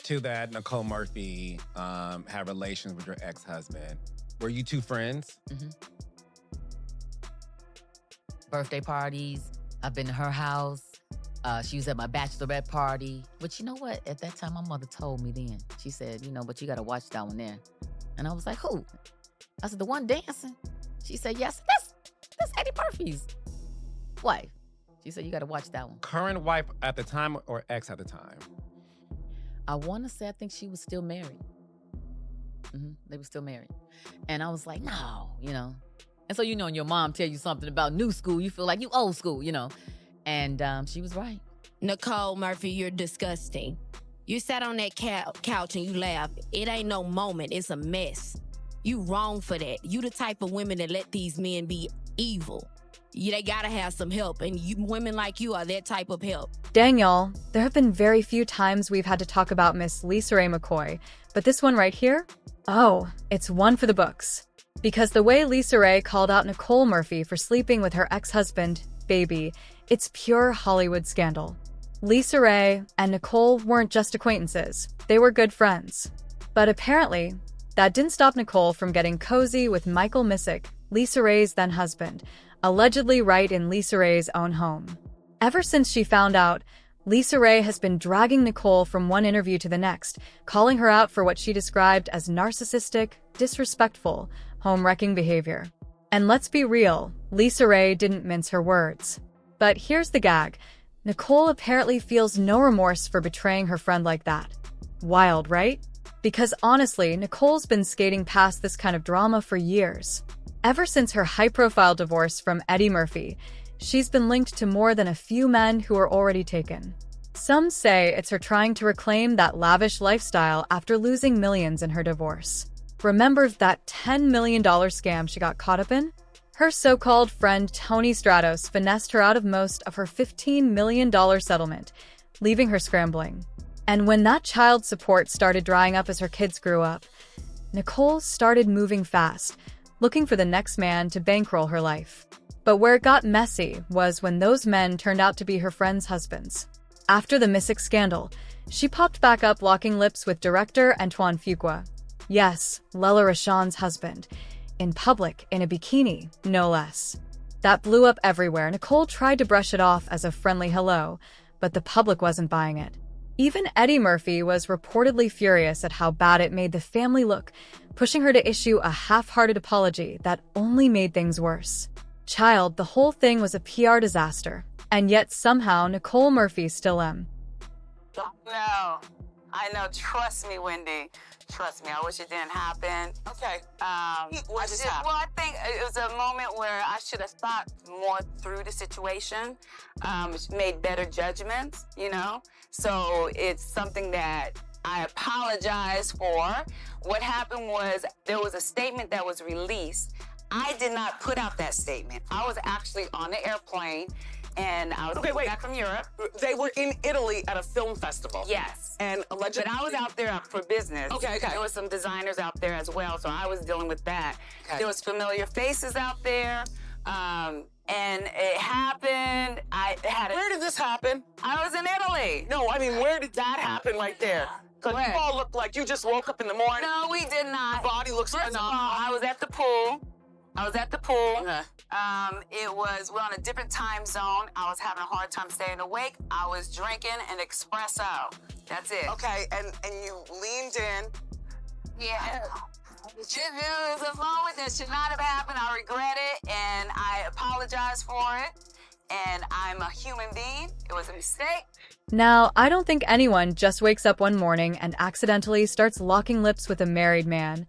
to that Nicole Murphy had relations with your ex-husband. Were you two friends? Mm-hmm. Birthday parties. I've been to her house. She was at my bachelorette party. But you know what? At that time, my mother told me then. She said, but you got to watch that one there. And I was like, who? I said, the one dancing? She said, yes, that's Eddie Murphy's wife. She said, you got to watch that one. Current wife at the time or ex at the time? I want to say, I think she was still married. Mm-hmm. They were still married. And I was like, no, And so, when your mom tell you something about new school, you feel like you old school, And she was right. Nicole Murphy, you're disgusting. You sat on that couch and you laughed. It ain't no moment. It's a mess. You wrong for that. You the type of women that let these men be evil. They gotta have some help, and women like you are that type of help. Dang, y'all. There have been very few times we've had to talk about Miss LisaRaye McCoy, but this one right here? Oh, it's one for the books. Because the way LisaRaye called out Nicole Murphy for sleeping with her ex-husband, Baby, it's pure Hollywood scandal. LisaRaye and Nicole weren't just acquaintances, they were good friends. But apparently, that didn't stop Nicole from getting cozy with Michael Missick, LisaRaye's then-husband, allegedly right in LisaRaye's own home. Ever since she found out, LisaRaye has been dragging Nicole from one interview to the next, calling her out for what she described as narcissistic, disrespectful, home-wrecking behavior. And let's be real, LisaRaye didn't mince her words. But here's the gag. Nicole apparently feels no remorse for betraying her friend like that. Wild, right? Because honestly, Nicole's been skating past this kind of drama for years. Ever since her high-profile divorce from Eddie Murphy, she's been linked to more than a few men who are already taken. Some say it's her trying to reclaim that lavish lifestyle after losing millions in her divorce. Remember that $10 million scam she got caught up in? Her so-called friend Tony Stratos finessed her out of most of her $15 million settlement, leaving her scrambling. And when that child support started drying up as her kids grew up, Nicole started moving fast, looking for the next man to bankroll her life. But where it got messy was when those men turned out to be her friends' husbands. After the Missick scandal, she popped back up locking lips with director Antoine Fuqua. Yes, Lela Rochon's husband. In public, in a bikini, no less. That blew up everywhere. Nicole tried to brush it off as a friendly hello, but the public wasn't buying it. Even Eddie Murphy was reportedly furious at how bad it made the family look, pushing her to issue a half-hearted apology that only made things worse. Child, the whole thing was a PR disaster, and yet somehow Nicole Murphy still No, I know. Trust me, Wendy. Trust me. I wish it didn't happen. Okay. What just happened? Well, I think it was a moment where I should have thought more through the situation, made better judgments, So it's something that I apologize for. What happened was there was a statement that was released. I did not put out that statement. I was actually on the airplane, and I was back from Europe. They were in Italy at a film festival. Yes. And allegedly... But I was out there for business. Okay. There was some designers out there as well, so I was dealing with that. Okay. There was familiar faces out there, and it happened. Where did this happen? I was in Italy. No, I mean, where did that happen right there? Because you all look like you just woke up in the morning. No, we did not. Your body looks phenomenal. First of all, I was at the pool. Okay. We're on a different time zone. I was having a hard time staying awake. I was drinking an espresso. That's it. Okay, and you leaned in. Yeah. It was a moment that should not have happened. I regret it, and I apologize for it. And I'm a human being. It was a mistake. Now, I don't think anyone just wakes up one morning and accidentally starts locking lips with a married man.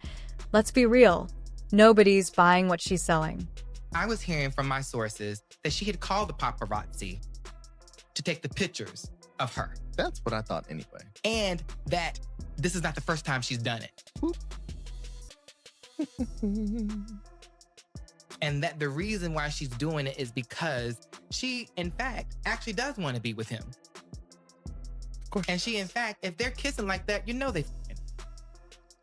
Let's be real. Nobody's buying what she's selling. I was hearing from my sources that she had called the paparazzi to take the pictures of her. That's what I thought anyway. And that this is not the first time she's done it. And that the reason why she's doing it is because she, in fact, actually does want to be with him. Of course. And she, in fact, if they're kissing like that, they f***ing.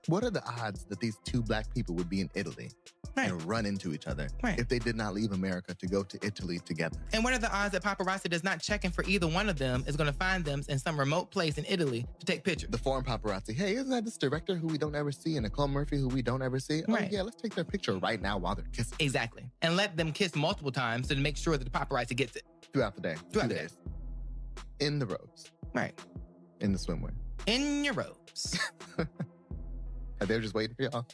What are the odds that these two black people would be in Italy? and run into each other if they did not leave America to go to Italy together. And what are the odds that paparazzi does not checking for either one of them is going to find them in some remote place in Italy to take pictures? The foreign paparazzi, hey, isn't that this director who we don't ever see and Nicole Murphy who we don't ever see? Oh, yeah, let's take their picture right now while they're kissing. Exactly. And let them kiss multiple times to make sure that the paparazzi gets it. Throughout the day. Throughout 2 the day. days. In the robes. Right. In the swimwear. In your robes. And they're just waiting for y'all.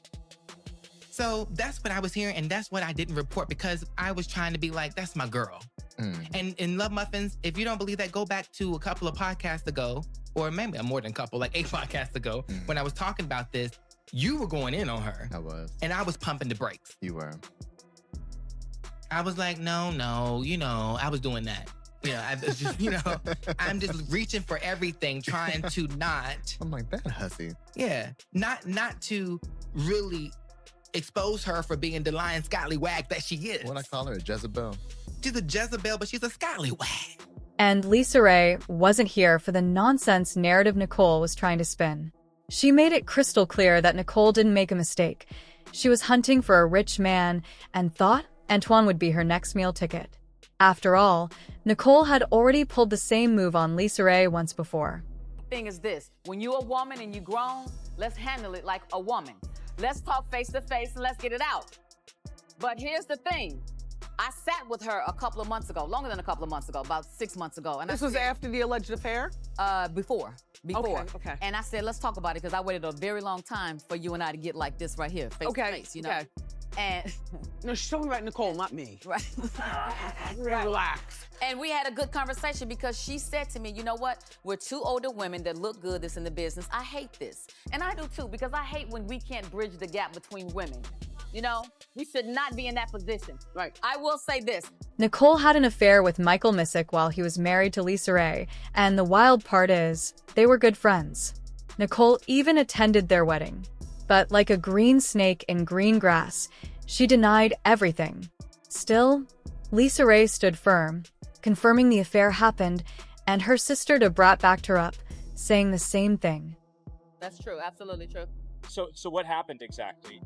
So that's what I was hearing, and that's what I didn't report because I was trying to be like, that's my girl. And in Love Muffins, if you don't believe that, go back to a couple of podcasts ago, or maybe more than a couple, like 8 podcasts ago, when I was talking about this, you were going in on her. I was. And I was pumping the brakes. You were. I was like, no, I was doing that. I was just, I'm just reaching for everything, trying to not. I'm like, that hussy. Yeah, not to really expose her for being the lying scallywag that she is. What I call her, a Jezebel. She's a Jezebel, but she's a scallywag. And LisaRaye wasn't here for the nonsense narrative Nicole was trying to spin. She made it crystal clear that Nicole didn't make a mistake. She was hunting for a rich man and thought Antoine would be her next meal ticket. After all, Nicole had already pulled the same move on LisaRaye once before. Thing is this, when you're a woman and you grown, let's handle it like a woman. Let's talk face to face and let's get it out. But here's the thing. I sat with her a couple of months ago, longer than a couple of months ago, about 6 months ago. And This was after the alleged affair? Before. Okay. And I said, let's talk about it because I waited a very long time for you and I to get like this right here, face to face, Okay. And No, she's talking about Nicole, not me. right. Relax. And we had a good conversation because she said to me, you know what? We're two older women that look good that's in the business. I hate this. And I do too, because I hate when we can't bridge the gap between women. We should not be in that position. Right. I will say this. Nicole had an affair with Michael Missick while he was married to LisaRaye, and the wild part is, they were good friends. Nicole even attended their wedding. But like a green snake in green grass, she denied everything. Still, LisaRaye stood firm, confirming the affair happened, and her sister Debrat backed her up, saying the same thing. That's true, absolutely true. So what happened exactly?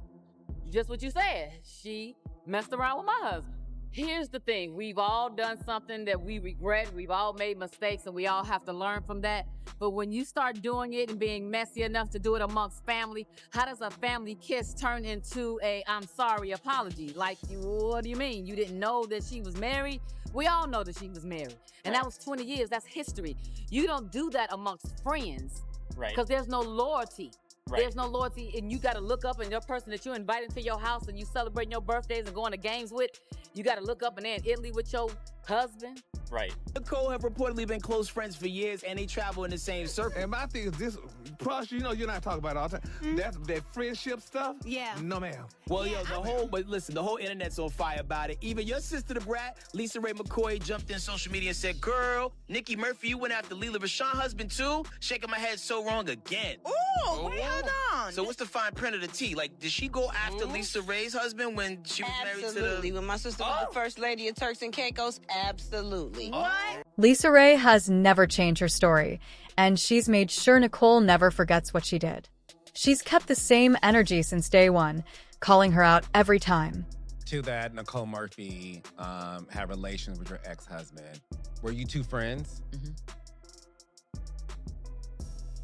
Just what you said. She messed around with my husband. Here's the thing. We've all done something that we regret. We've all made mistakes and we all have to learn from that. But when you start doing it and being messy enough to do it amongst family, how does a family kiss turn into a I'm sorry apology? Like, what do you mean? You didn't know that she was married? We all know that she was married. And that was 20 years. That's history. You don't do that amongst friends. Right. Because there's no loyalty. Right. There's no loyalty, and you got to look up, and your person that you invited to your house and you celebrating your birthdays and going to games with, you got to look up and they're in Italy with your husband. Right. Nicole have reportedly been close friends for years, and they travel in the same circle. And my thing is this, plus, you're not talking about it all the time. That's that friendship stuff. Yeah. No, ma'am. Well, the whole internet's on fire about it. Even your sister, the brat, LisaRaye McCoy, jumped in social media and said, "Girl, Nicki Murphy, you went after Lela Rashawn's husband too? Shaking my head so wrong again." Ooh, wait, hold on. So what's the fine print of the tea? Like, did she go after LisaRaye's husband when she was married to the... Absolutely. When my sister was the first lady of Turks and Caicos, absolutely. What? LisaRaye has never changed her story, and she's made sure Nicole never forgets what she did. She's kept the same energy since day one, calling her out every time. To that, Nicole Murphy had relations with your ex-husband. Were you two friends?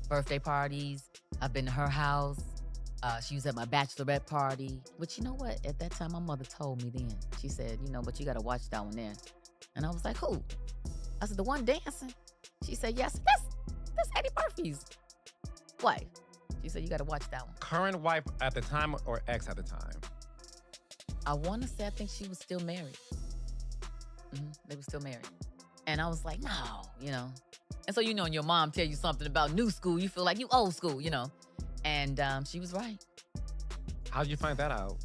Birthday parties. I've been to her house. She was at my bachelorette party. But you know what? At that time, my mother told me then. She said, but you got to watch that one there. And I was like, who? I said, the one dancing? She said, yes, that's Eddie Murphy's wife. She said, you got to watch that one. Current wife at the time or ex at the time? I want to say I think she was still married. They were still married. And I was like, no, And so, when your mom tell you something about new school, you feel like you old school, And she was right. How'd you find that out?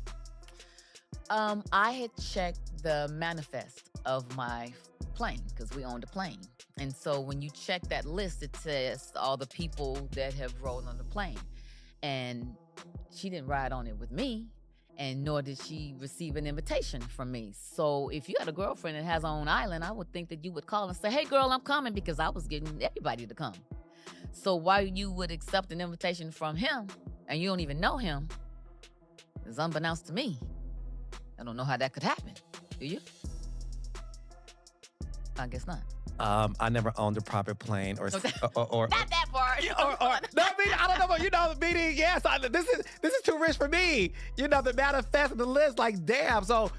I had checked the manifest of my plane because we owned a plane. And so when you check that list, it says all the people that have rolled on the plane. And she didn't ride on it with me, and nor did she receive an invitation from me. So if you had a girlfriend that has her own island, I would think that you would call and say, hey, girl, I'm coming, because I was getting everybody to come. So why you would accept an invitation from him and you don't even know him is unbeknownst to me. I don't know how that could happen. Do you? I guess not. I never owned a private plane or Not that part. no, I don't know, but meaning, yes, this is too rich for me. The manifest of the list, like, damn. So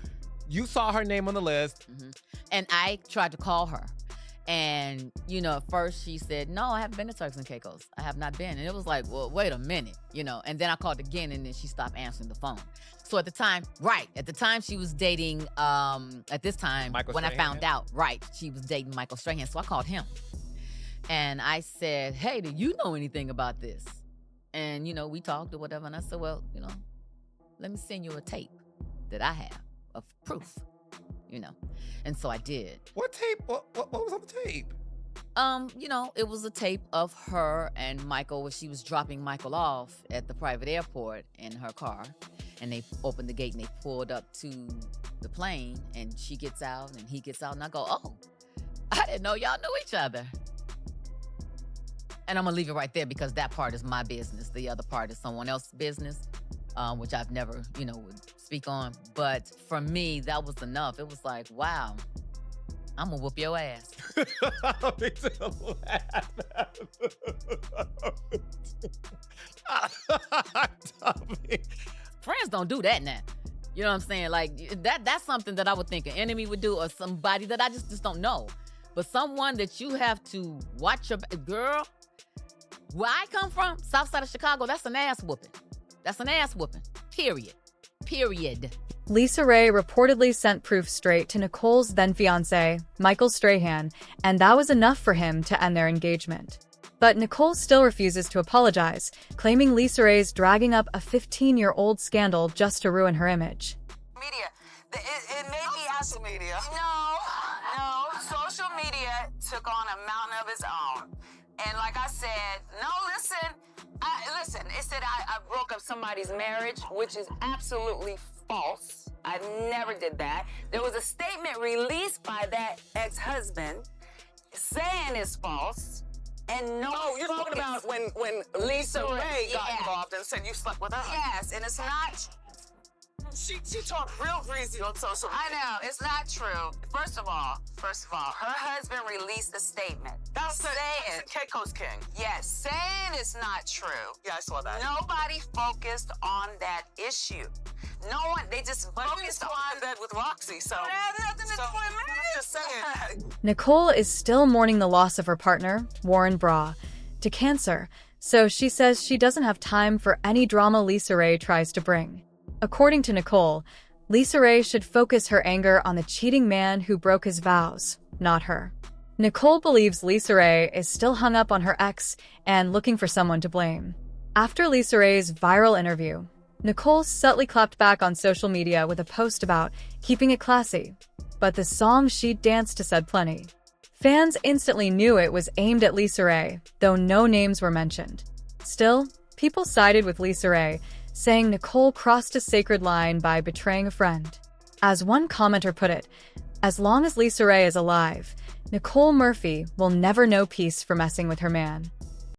you saw her name on the list. Mm-hmm. And I tried to call her. And, at first she said, no, I haven't been to Turks and Caicos. I have not been. And it was like, well, wait a minute, And then I called again, and then she stopped answering the phone. So at the time she was dating, at this time, Michael when Strahan. I found out, she was dating Michael Strahan. So I called him. And I said, hey, do you know anything about this? And, we talked or whatever. And I said, well, let me send you a tape that I have of proof, And so I did. What tape? What was on the tape? It was a tape of her and Michael where she was dropping Michael off at the private airport in her car. And they opened the gate and they pulled up to the plane, and she gets out and he gets out, and I go, oh, I didn't know y'all knew each other. And I'm gonna leave it right there because that part is my business. The other part is someone else's business, which I've never, would speak on. But for me, that was enough. It was like, wow, I'm gonna whoop your ass. Friends don't do that now. You know what I'm saying? Like, that's something that I would think an enemy would do, or somebody that I just don't know. But someone that you have to watch your girl. Where I come from, south side of Chicago, that's an ass whooping. That's an ass whooping. Period. LisaRaye reportedly sent proof straight to Nicole's then-fiancé, Michael Strahan, and that was enough for him to end their engagement. But Nicole still refuses to apologize, claiming LisaRaye's dragging up a 15-year-old scandal just to ruin her image. Media. It made me social media. No. Social media took on a mountain of its own. And like I said, no, listen. It said I broke up somebody's marriage, which is absolutely false. I never did that. There was a statement released by that ex-husband saying it's false. And no, you're talking about when LisaRaye got involved and said you slept with her. Yes, and it's not. She talked real greasy on social media. I know, it's not true. First of all, her husband released a statement. That's the Caicos King. Yes, saying it's not true. Yeah, I saw that. Nobody focused on that issue. No one, they just focused on bed with Roxy, so. It has nothing to do with me. I'm just saying. Nicole is still mourning the loss of her partner, Warren Bra, to cancer, so she says she doesn't have time for any drama LisaRaye tries to bring. According to Nicole, LisaRaye should focus her anger on the cheating man who broke his vows, not her. Nicole believes LisaRaye is still hung up on her ex and looking for someone to blame. After LisaRaye's viral interview, Nicole subtly clapped back on social media with a post about keeping it classy, but the song she danced to said plenty. Fans instantly knew it was aimed at LisaRaye, though no names were mentioned. Still, people sided with LisaRaye, saying Nicole crossed a sacred line by betraying a friend. As one commenter put it, as long as LisaRaye is alive, Nicole Murphy will never know peace for messing with her man.